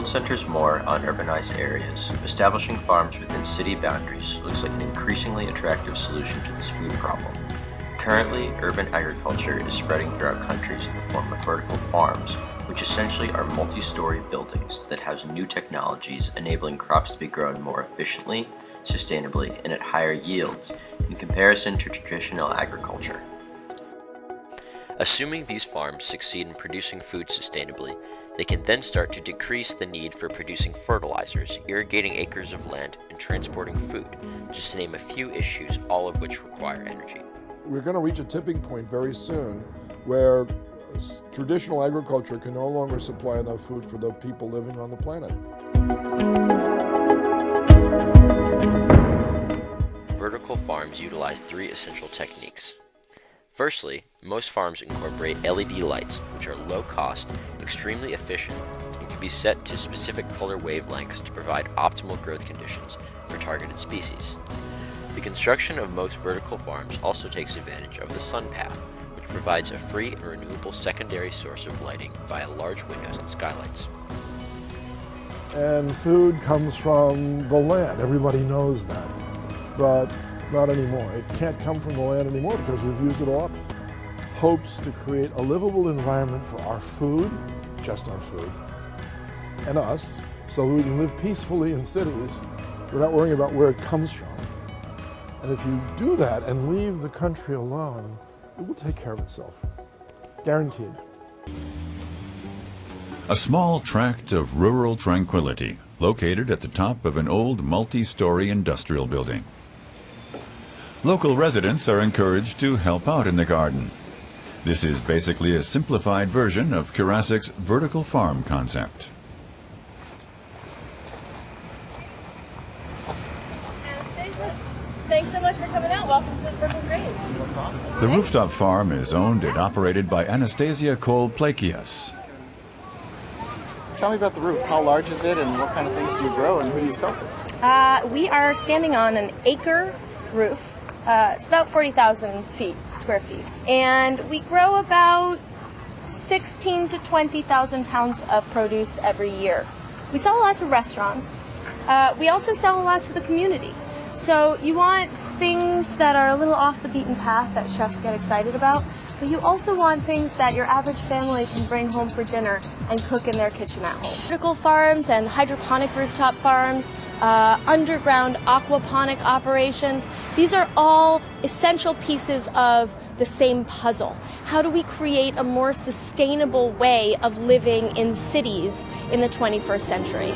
world centers more on urbanized areas, establishing farms within city boundaries looks like an increasingly attractive solution to this food problem. Currently, urban agriculture is spreading throughout countries in the form of vertical farms, which essentially are multi-story buildings that house new technologies enabling crops to be grown more efficiently, sustainably, and at higher yields in comparison to traditional agriculture. Assuming these farms succeed in producing food sustainably, they can then start to decrease the need for producing fertilizers, irrigating acres of land, and transporting food, just to name a few issues, all of which require energy. We're going to reach a tipping point very soon where traditional agriculture can no longer supply enough food for the people living on the planet. Vertical farms utilize 3 essential techniques. Firstly, most farms incorporate LED lights, which are low cost, extremely efficient, and can be set to specific color wavelengths to provide optimal growth conditions for targeted species. The construction of most vertical farms also takes advantage of the sun path, which provides a free and renewable secondary source of lighting via large windows and skylights. And food comes from the land. Everybody knows that. But not anymore. It can't come from the land anymore because we've used it all up. Hopes to create a livable environment for our food, just our food, and us, so that we can live peacefully in cities without worrying about where it comes from. And if you do that and leave the country alone, it will take care of itself. Guaranteed. A small tract of rural tranquility located at the top of an old multi-story industrial building. Local residents are encouraged to help out in the garden. This is basically a simplified version of Karasic's vertical farm concept. Thanks so much for coming out. Welcome to the Purple Grange. That's awesome. The rooftop farm is owned and operated by Anastasia Cole-Plakias. Tell me about the roof. How large is it and what kind of things do you grow and who do you sell to? We are standing on an acre roof. It's about 40,000 square feet. And we grow about 16 to 20,000 pounds of produce every year. We sell a lot to restaurants. We also sell a lot to the community. So you want things that are a little off the beaten path that chefs get excited about, but you also want things that your average family can bring home for dinner and cook in their kitchen at home. Vertical farms and hydroponic rooftop farms, underground aquaponic operations, these are all essential pieces of the same puzzle. How do we create a more sustainable way of living in cities in the 21st century?